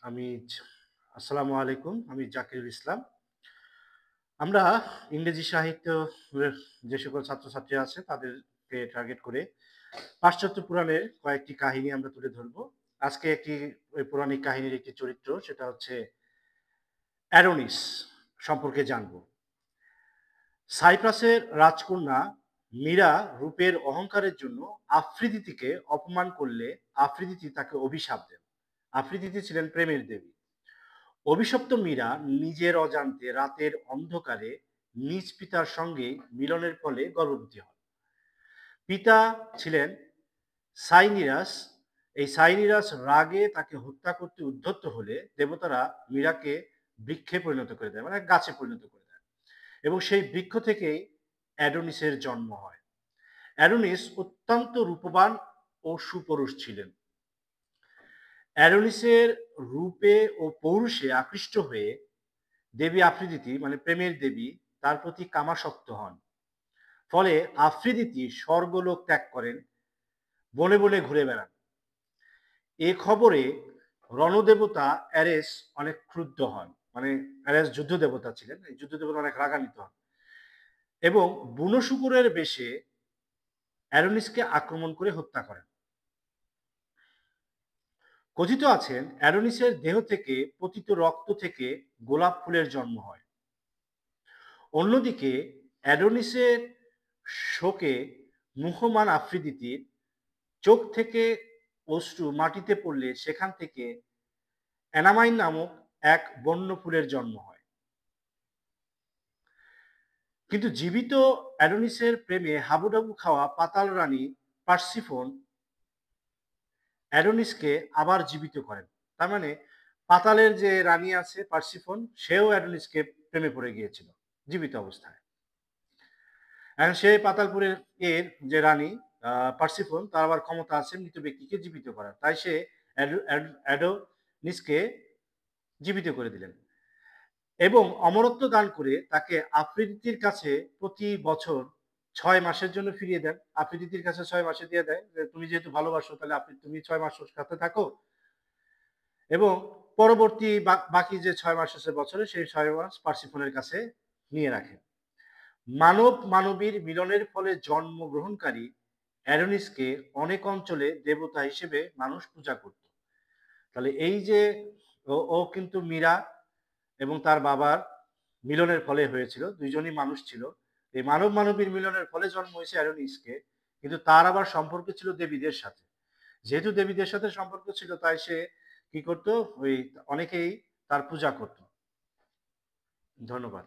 আমি আসসালামু আলাইকুম। আমি জাকিরুল ইসলাম। আমরা ইংরেজি সাহিত্য এর যে সকল ছাত্রছাত্রী আছে তাদেরকে টার্গেট করে পাশ্চাত্য পুরাণের কয়েকটি কাহিনী আমরা তুলে ধরব। আজকে একটি ওই পৌরাণিক কাহিনীর একটি চরিত্র সেটা হচ্ছে অ্যাডোনিস সম্পর্কে জানব। সাইপ্রাসের রাজকন্যা মীরা রূপের অহংকারের জন্য আফ্রিদিতিকে অপমান করলে আফ্রিদিতি তাকে অভিশাপ দেন। আফ্রিদিতি ছিলেন প্রেমের দেবী। অভিশপ্ত মীরা নিজের অজান্তে রাতের অন্ধকারে নিজ পিতার সঙ্গে মিলনের ফলে গর্ভবতী হন। পিতা ছিলেন সাইনিরাস। এই সাইনিরাস রাগে তাকে হত্যা করতে উদ্ধত হলে দেবতারা মীরাকে বৃক্ষে পরিণত করে দেয়, মানে গাছে পরিণত করে দেয়, এবং সেই বৃক্ষ থেকেই অ্যাডোনিসের জন্ম হয়। অ্যাডোনিস অত্যন্ত রূপবান ও সুপুরুষ ছিলেন। অ্যাডোনিসের রূপে ও পৌরুষে আকৃষ্ট হয়ে দেবী আফ্রিদিতি, মানে প্রেমের দেবী, তার প্রতি কামাসক্ত হন। ফলে আফ্রিদিতি স্বর্গলোক ত্যাগ করেন, বনে বনে ঘুরে বেড়ান। এ খবরে রণদেবতা অ্যারেস অনেক ক্রুদ্ধ হন। মানে অ্যারেস যুদ্ধ দেবতা ছিলেন, এই যুদ্ধ দেবতা অনেক রাগান্বিত হন এবং বুনো শুকুরের বেশে অ্যাডোনিসকে আক্রমণ করে হত্যা করেন। কথিত আছেন অ্যাডোনিসের দেহ থেকে পতিত রক্ত থেকে গোলাপ ফুলের জন্ম হয়। অন্যদিকে অ্যাডোনিসের শোকে মুহ্যমান আফ্রিদিতির চোখ থেকে অশ্রু মাটিতে পড়লে সেখান থেকে অ্যানামাইন নামক এক বন্য ফুলের জন্ম হয়। কিন্তু জীবিত অ্যাডোনিসের প্রেমে হাবুডাবু খাওয়া পাতাল রানী পার্সিফোন অ্যাডোনিসকে আবার জীবিত করেন। তার মানে পাতালের যে রানী আছে পার্সিফোন, সেও অ্যাডোনিসকে প্রেমে পড়ে গিয়েছিল জীবিত অবস্থায়। এখন সেই পাতালপুরের এর যে রানী পার্সিফোন, তার আবার ক্ষমতা আছে মৃত ব্যক্তিকে জীবিত করার। তাই সে অ্যাডোনিসকে জীবিত করে দিলেন এবং অমরত্ব দান করে তাকে আফ্রিদিতির কাছে প্রতি বছর ৬ মাসের জন্য ফিরিয়ে দেন। আফ্রিদিতির কাছে ৬ মাসে দিয়ে দেয় যে তুমি যেহেতু ভালোবাসো তাহলে তুমি ৬ মাস ওর সাথে থাকো এবং পরবর্তী বাকি যে ৬ মাস আছে বছরে, সেই ৬ মাস পার্সিফোনের কাছে নিয়ে রাখেন। মানব মানবীর মিলনের ফলে জন্মগ্রহণকারী অ্যাডোনিসকে অনেক অঞ্চলে দেবতা হিসেবে মানুষ পূজা করত। তাহলে এই যে ও কিন্তু মীরা এবং তার বাবার মিলনের ফলে হয়েছিল, দুইজনই মানুষ ছিল। এই মানব মানবীর মিলনের ফলে জন্ম হয়েছে অ্যাডোনিসকে, কিন্তু তার আবার সম্পর্ক ছিল দেবীদের সাথে। যেহেতু দেবীদের সাথে সম্পর্ক ছিল তাই সে কি করতো, ওই অনেকেই তার পূজা করত। ধন্যবাদ।